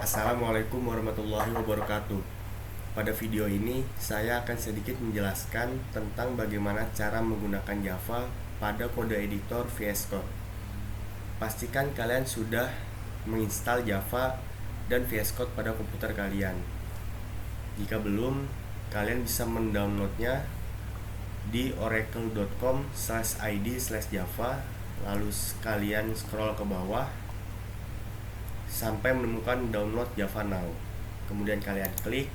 Assalamualaikum warahmatullahi wabarakatuh. Pada video ini saya akan sedikit menjelaskan tentang bagaimana cara menggunakan Java pada kode editor VS Code. Pastikan kalian sudah menginstal Java dan VS Code pada komputer kalian. Jika belum, kalian bisa mendownloadnya di oracle.com/id/java. Lalu kalian scroll ke bawah sampai menemukan download Java Now. Kemudian kalian klik.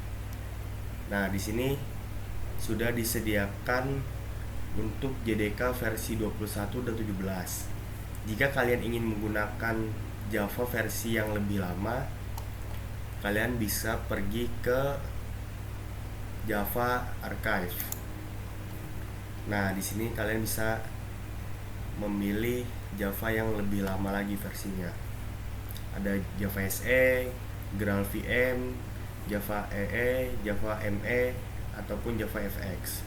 Nah, di sini sudah disediakan untuk JDK versi 21 dan 17. Jika kalian ingin menggunakan Java versi yang lebih lama, kalian bisa pergi ke Java Archive. Nah, di sini kalian bisa memilih Java yang lebih lama lagi versinya. Ada Java SE, GraalVM, Java EE, Java ME, ataupun Java FX.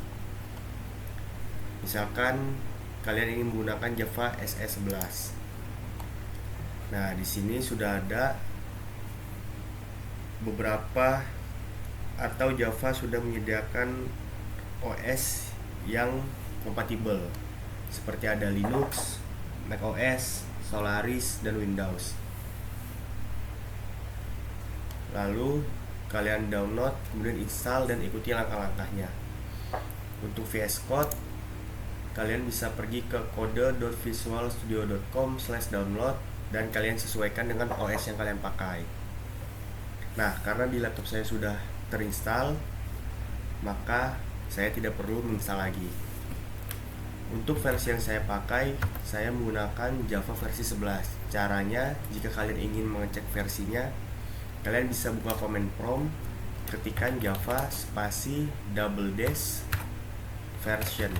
Misalkan kalian ingin menggunakan Java SE11. Nah, di sini sudah ada beberapa atau Java sudah menyediakan OS yang kompatibel, seperti ada Linux, macOS, Solaris, dan Windows. Lalu kalian download, kemudian install dan ikuti langkah-langkahnya. Untuk VS Code, kalian bisa pergi ke kode.visualstudio.com/download dan kalian sesuaikan dengan OS yang kalian pakai. Nah, karena di laptop saya sudah terinstall, maka saya tidak perlu menginstal lagi. Untuk versi yang saya pakai, saya menggunakan Java versi 11. Caranya, jika kalian ingin mengecek versinya, kalian bisa buka command prompt, ketikkan Java spasi _version.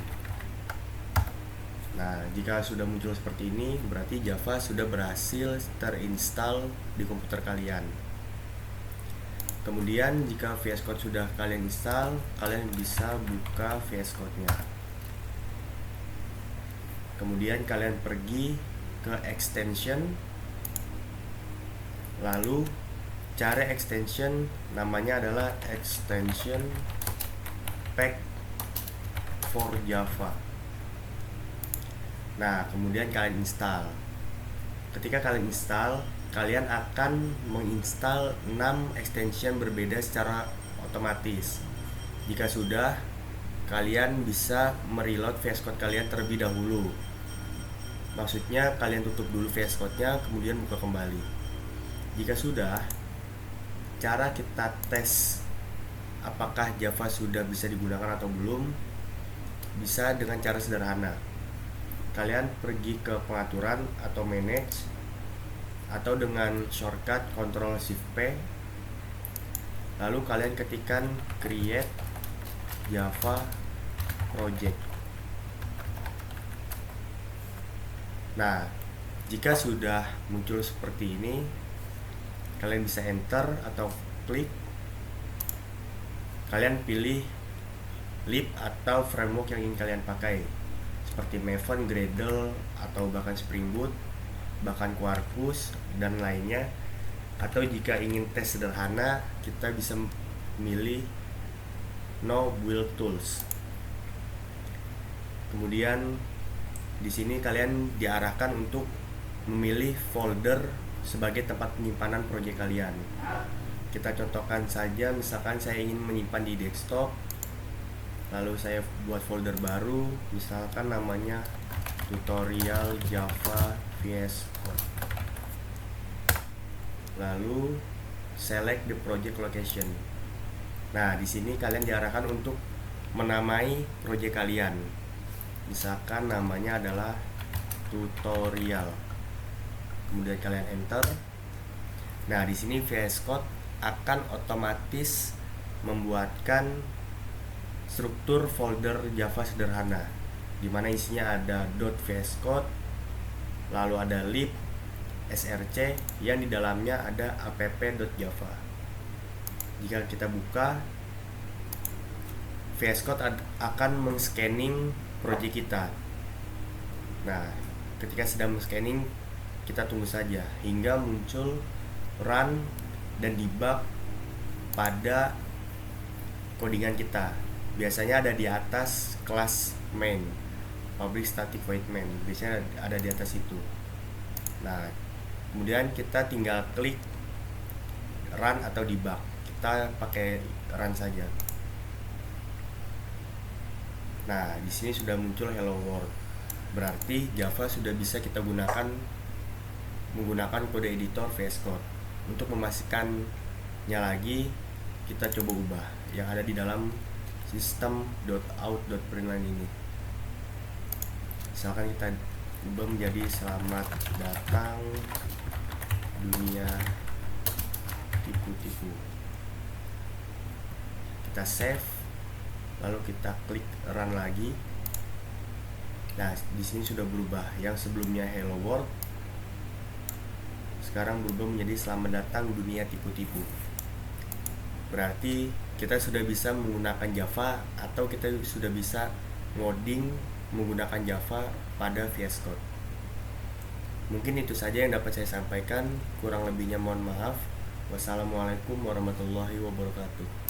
Nah, jika sudah muncul seperti ini, berarti Java sudah berhasil terinstall di komputer kalian. Kemudian, jika VS Code sudah kalian install, kalian bisa buka VS Code-nya. Kemudian kalian pergi ke extension, lalu cari extension, namanya adalah extension pack for Java. Nah, kemudian kalian install. Ketika kalian install, kalian akan menginstal 6 extension berbeda secara otomatis. Jika sudah, kalian bisa mereload VS Code kalian terlebih dahulu. Maksudnya kalian tutup dulu VS Code-nya, kemudian buka kembali. Jika sudah, cara kita tes apakah Java sudah bisa digunakan atau belum, bisa dengan cara sederhana. Kalian pergi ke pengaturan atau manage, atau dengan shortcut Ctrl+Shift+P, lalu kalian ketikkan create Java project. Nah, jika sudah muncul seperti ini, kalian bisa enter atau klik. Kalian pilih lib atau framework yang ingin kalian pakai, seperti Maven, Gradle, atau bahkan Spring Boot, bahkan Quarkus, dan lainnya. Atau jika ingin tes sederhana, kita bisa memilih No Build Tools. Kemudian di sini kalian diarahkan untuk memilih folder sebagai tempat penyimpanan proyek kalian. Kita contohkan saja, misalkan saya ingin menyimpan di desktop, lalu saya buat folder baru, misalkan namanya tutorial Java VS Code. Lalu select the project location. Nah, di sini kalian diarahkan untuk menamai proyek kalian. Misalkan namanya adalah tutorial. Kemudian kalian enter. Nah, di sini VS Code akan otomatis membuatkan struktur folder Java sederhana, di mana isinya ada .vs Code, lalu ada lib, src, yang di dalamnya ada app.java. Jika kita buka, VS Code akan men-scanning project kita. Nah, ketika sedang men-scanning, kita tunggu saja hingga muncul run dan debug pada codingan kita. Biasanya ada di atas kelas main, public static void main, biasanya ada di atas itu. Nah, kemudian kita tinggal klik run atau debug. Kita pakai run saja. Nah, di sini sudah muncul hello world. Berarti Java sudah bisa kita menggunakan kode editor VS Code. Untuk memastikannya lagi, kita coba ubah yang ada di dalam system.out.println ini. Misalkan kita ubah menjadi selamat datang dunia tipu-tipu. Kita save, lalu kita klik run lagi. Nah, di sini sudah berubah. Yang sebelumnya hello world sekarang berubah menjadi selamat datang dunia tipu-tipu. Berarti kita sudah bisa menggunakan Java, atau kita sudah bisa ngoding menggunakan Java pada VS Code. Mungkin itu saja yang dapat saya sampaikan. Kurang lebihnya mohon maaf. Wassalamualaikum warahmatullahi wabarakatuh.